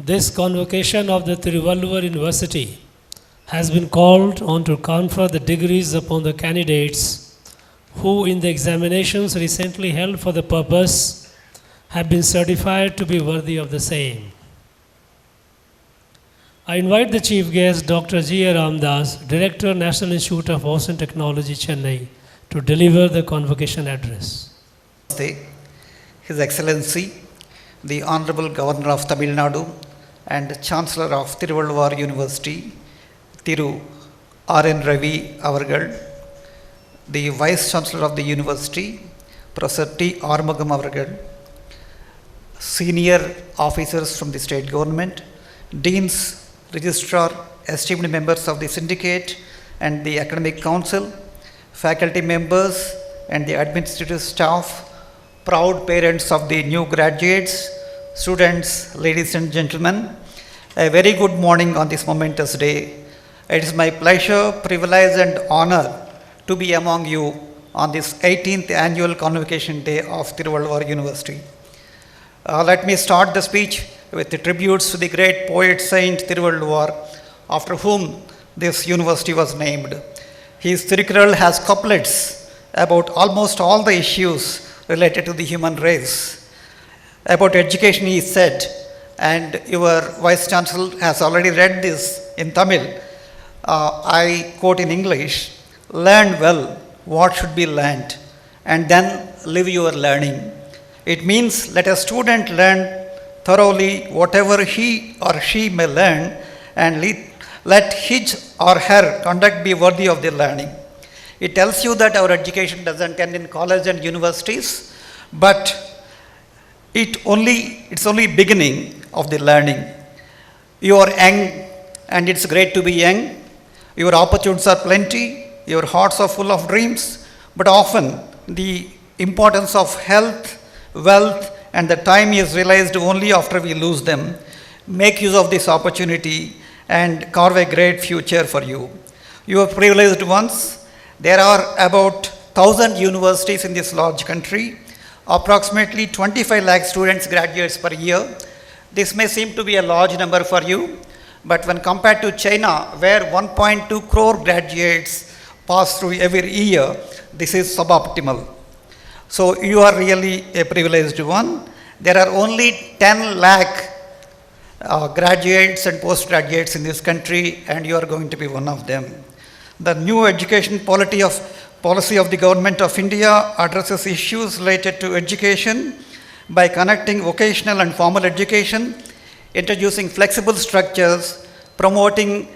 This convocation of the THIRUVALLUVAR University has been called on to confer the degrees upon the candidates who in the examinations recently held for the purpose have been certified to be worthy of the same. I invite the chief guest, Dr. G. A. Ramdas, Director, National Institute of Ocean Technology, Chennai, to deliver the convocation address. His Excellency, the Honorable Governor of Tamil Nadu and Chancellor of Thiruvalluvar University, Thiru R.N. Ravi Avargal, the Vice Chancellor of the University, Professor T. Armugam Avargal, senior officers from the state government, deans, registrar, esteemed members of the syndicate and the academic council, faculty members and the administrative staff, proud parents of the new graduates, students, ladies and gentlemen, a very good morning on this momentous day. It is my pleasure, privilege and honor to be among you on this 18th annual convocation day of Thiruvalluvar University. Let me start the speech with the tributes to the great poet Saint Thiruvalluvar, after whom this university was named. His Thirukkural has couplets about almost all the issues related to the human race. About education he said, and your Vice Chancellor has already read this in Tamil, I quote in English, learn well what should be learned and then live your learning. It means let a student learn thoroughly whatever he or she may learn and let his or her conduct be worthy of the learning. It tells you that our education doesn't end in college and universities, but it's only beginning of the learning. You are young and it's great to be young. Your opportunities are plenty, your hearts are full of dreams, but often the importance of health, wealth, and the time is realized only after we lose them. Make use of this opportunity and carve a great future for you. You are privileged ones. There are about 1,000 universities in this large country. Approximately 25 lakh students graduates per year. This may seem to be a large number for you, but when compared to China, where 1.2 crore graduates pass through every year, this is suboptimal. So you are really a privileged one. There are only 10 lakh graduates and postgraduates in this country, and you are going to be one of them. The new education policy of the Government of India addresses issues related to education by connecting vocational and formal education, introducing flexible structures, promoting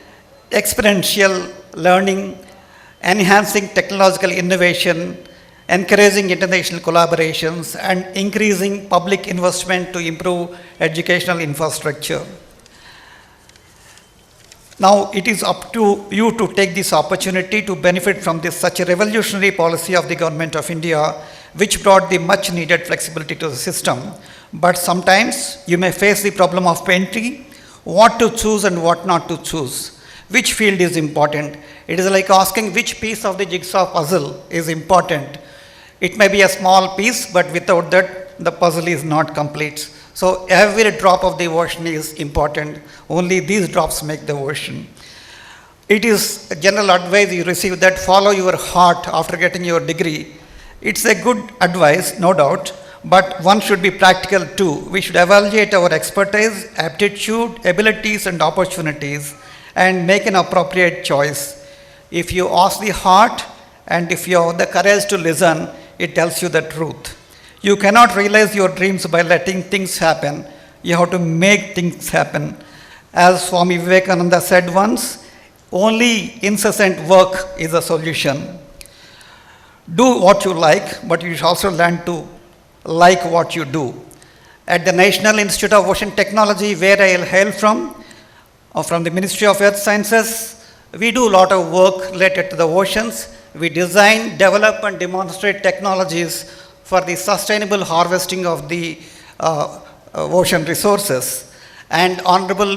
exponential learning, enhancing technological innovation, encouraging international collaborations, and increasing public investment to improve educational infrastructure. Now it is up to you to take this opportunity to benefit from such a revolutionary policy of the Government of India, which brought the much needed flexibility to the system. But sometimes you may face the problem of pantry, what to choose and what not to choose. Which field is important? It is like asking which piece of the jigsaw puzzle is important. It may be a small piece, but without that, the puzzle is not complete. So every drop of the ocean is important. Only these drops make the ocean. It is a general advice you receive that follow your heart after getting your degree. It's a good advice, no doubt, but one should be practical too. We should evaluate our expertise, aptitude, abilities, and opportunities and make an appropriate choice. If you ask the heart and if you have the courage to listen, it tells you the truth. You cannot realize your dreams by letting things happen. You have to make things happen. As Swami Vivekananda said once, only incessant work is a solution. Do what you like, but you should also learn to like what you do. At the National Institute of Ocean Technology, where I hail from the Ministry of Earth Sciences, we do a lot of work related to the oceans. We design, develop, and demonstrate technologies for the sustainable harvesting of the ocean resources. And Honorable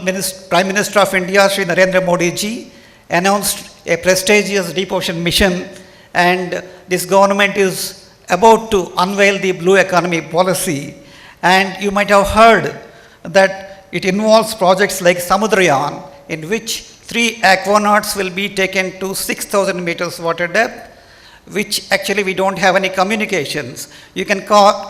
Prime Minister of India, Shri Narendra Modi ji, announced a prestigious deep ocean mission, and this government is about to unveil the blue economy policy. And you might have heard that It involves projects like Samudrayan, in which 3 aquanauts will be taken to 6,000 meters water depth, which actually we don't have any communications. You can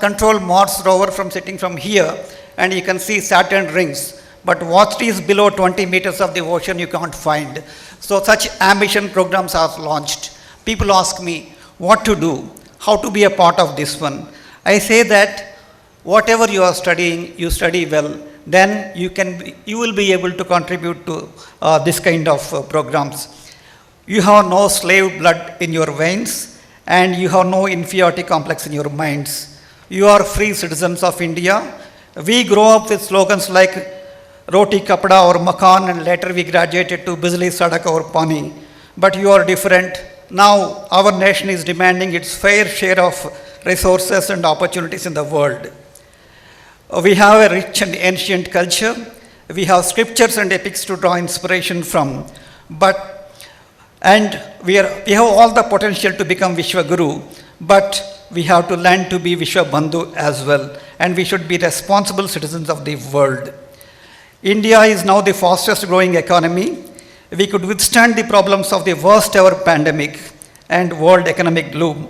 control Mars rover from sitting from here, and you can see Saturn rings. But what is below 20 meters of the ocean, you can't find. So such ambition programs are launched. People ask me what to do, how to be a part of this one. I say that whatever you are studying, you study well, then you will be able to contribute to this kind of programs. You have no slave blood in your veins, and you have no inferiority complex in your minds. You are free citizens of India. We grow up with slogans like Roti Kapda or Makan, and later we graduated to Bijli Sadak or Pani. But you are different. Now our nation is demanding its fair share of resources and opportunities in the world. We have a rich and ancient culture. We have scriptures and epics to draw inspiration from. And we have all the potential to become Vishwaguru, but we have to learn to be Vishwabandhu as well, and we should be responsible citizens of the world. India is now the fastest growing economy. We could withstand the problems of the worst ever pandemic and world economic gloom.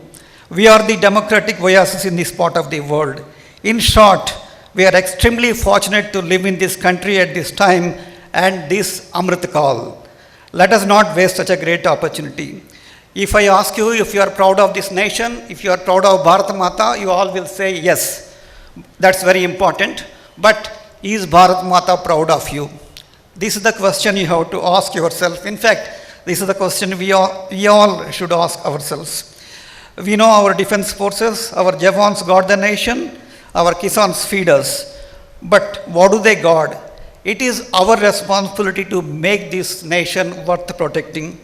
We are the democratic oasis in this part of the world. In short, we are extremely fortunate to live in this country at this time and this Amrit Kal. Let us not waste such a great opportunity. If I ask you if you are proud of this nation, if you are proud of Bharat Mata, you all will say yes. That's very important. But is Bharat Mata proud of you? This is the question you have to ask yourself. In fact, this is the question we all should ask ourselves. We know our defense forces, our Javans guard the nation, our Kisans feed us. But what do they guard? It is our responsibility to make this nation worth protecting.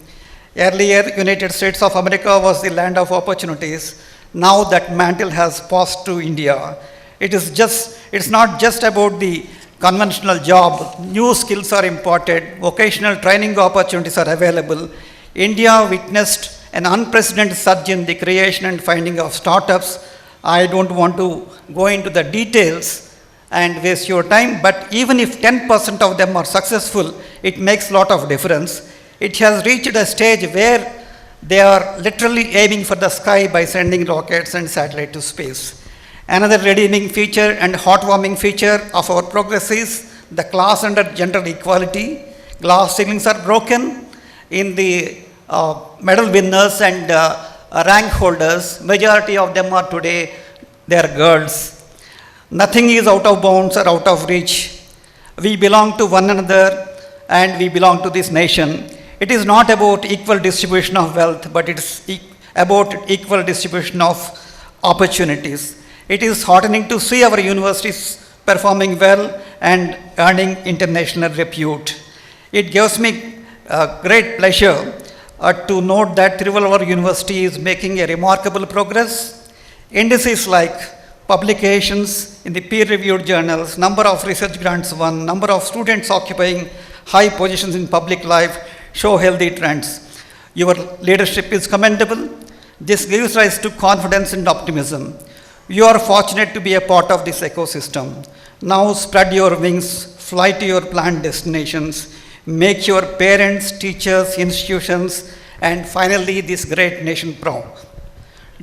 Earlier, United States of America was the land of opportunities. Now that mantle has passed to India. It's not just about the conventional job. New skills are imparted, vocational training opportunities are available. India witnessed an unprecedented surge in the creation and finding of startups. I don't want to go into the details and waste your time, but even if 10% of them are successful, it makes a lot of difference. It has reached a stage where they are literally aiming for the sky by sending rockets and satellites to space. Another redeeming feature and heartwarming feature of our progress is the class and gender equality. Glass ceilings are broken in the medal winners and rank holders. Majority of them are today, they are girls. Nothing is out of bounds or out of reach. We belong to one another and we belong to this nation. It is not about equal distribution of wealth, but it's about equal distribution of opportunities. It is heartening to see our universities performing well and earning international repute. It gives me great pleasure to note that Thiruvalluvar University is making a remarkable progress. Indices like publications in the peer-reviewed journals, number of research grants won, number of students occupying high positions in public life show healthy trends. Your leadership is commendable. This gives rise to confidence and optimism. You are fortunate to be a part of this ecosystem. Now spread your wings, fly to your planned destinations, make your parents, teachers, institutions, and finally this great nation proud.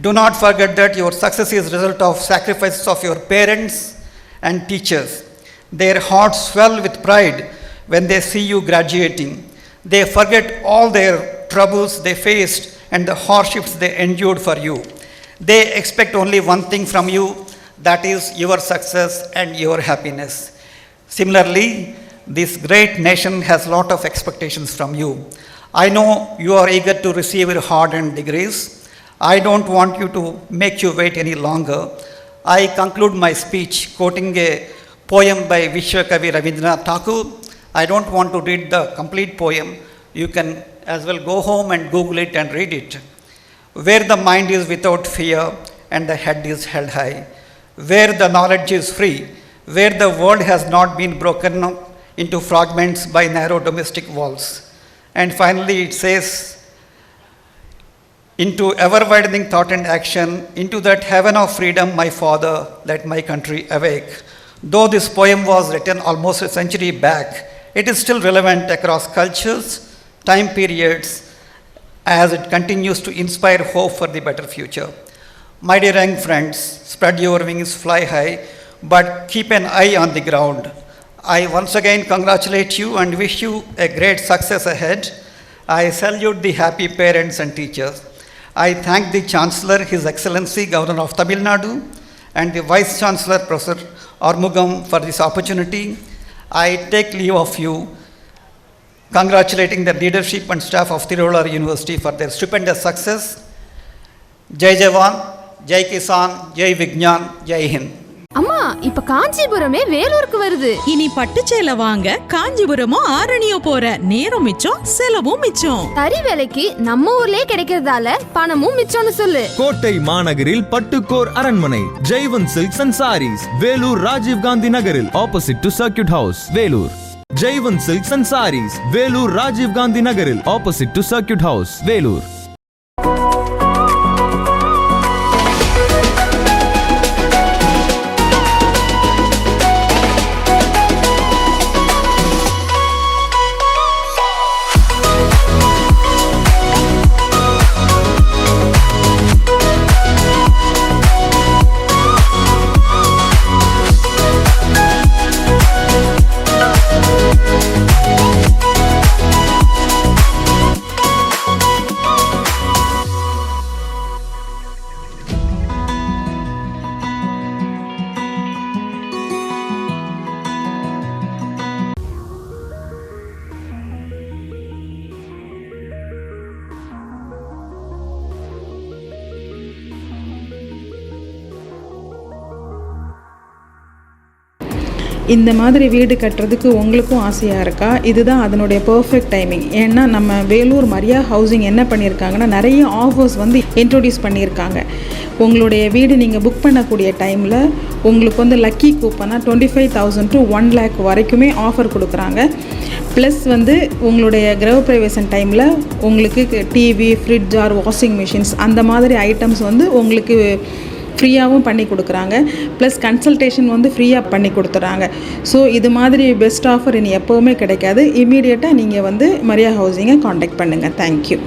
Do not forget that your success is a result of sacrifices of your parents and teachers. Their hearts swell with pride when they see you graduating. They forget all their troubles they faced and the hardships they endured for you. They expect only one thing from you, that is your success and your happiness. Similarly, this great nation has a lot of expectations from you. I know you are eager to receive your hard-earned degrees. I don't want you to make you wait any longer. I conclude my speech quoting a poem by Vishwakavi Rabindranath Tagore. I don't want to read the complete poem. You can as well go home and Google it and read it. Where the mind is without fear and the head is held high, where the knowledge is free, where the world has not been broken up into fragments by narrow domestic walls. And finally it says, into ever-widening thought and action, into that heaven of freedom, my Father, let my country awake. Though this poem was written almost a century back, it is still relevant across cultures, time periods, as it continues to inspire hope for the better future. My dear young friends, spread your wings, fly high, but keep an eye on the ground. I once again congratulate you and wish you a great success ahead. I salute the happy parents and teachers. I thank the Chancellor, His Excellency Governor of Tamil Nadu, and the Vice Chancellor, Professor Armugam, for this opportunity. I take leave of you, congratulating the leadership and staff of Thiruvalluvara University for their stupendous success. Jai Jawan, Jai Kisan, Jai Vignan, Jai Hind. அம்மா இப்ப காஞ்சிபுரமே வேலூருக்கு வருது. இனி பட்டுச்சேலை வாங்க காஞ்சிபுரமோ ஆரணியோ போற நேரம் மிச்சம், செலவும் மிச்சம். தறி விலைக்கு நம்ம ஊர்லயே கிடைக்கிறதால பணமும் மிச்சம்னு சொல்லு. கோட்டை மாநகரில் பட்டுக்கோர் அரண்மனை ஜெய்வந்த் சில்க்ஸ் அண்ட் சாரீஸ், வேலூர் ராஜீவ் காந்தி நகரில் opposite to circuit house, Vellore. Jaiwant silks and sarees, Vellore Rajiv Gandhi நகரில் opposite to circuit house, Vellore. இந்த மாதிரி வீடு கட்டுறதுக்கு உங்களுக்கும் ஆசையாக இருக்கா? இதுதான் அதனுடைய பர்ஃபெக்ட் டைமிங். ஏன்னா நம்ம வேலூர் மரியா ஹவுசிங் என்ன பண்ணியிருக்காங்கன்னா நிறைய ஆஃபர்ஸ் வந்து இன்ட்ரோடியூஸ் பண்ணியிருக்காங்க. உங்களுடைய வீடு நீங்கள் புக் பண்ணக்கூடிய டைமில் உங்களுக்கு வந்து லக்கி கூப்பனாக 25,000 to 1 lakh வரைக்குமே ஆஃபர் கொடுக்குறாங்க. ப்ளஸ் வந்து உங்களுடைய கிரகப்பிரவேசம் டைமில் உங்களுக்கு TV, fridge R washing machines அந்த மாதிரி ஐட்டம்ஸ் வந்து உங்களுக்கு ஃப்ரீயாகவும் பண்ணி கொடுக்குறாங்க. ப்ளஸ் கன்சல்டேஷன் வந்து ஃப்ரீயாக பண்ணி கொடுத்துட்றாங்க. ஸோ இது மாதிரி பெஸ்ட் ஆஃபர் இனி எப்போவுமே கிடைக்காது. இமீடியட்டாக நீங்கள் வந்து மரியா ஹவுசிங்கை காண்டாக்ட் பண்ணுங்கள். தேங்க்யூ.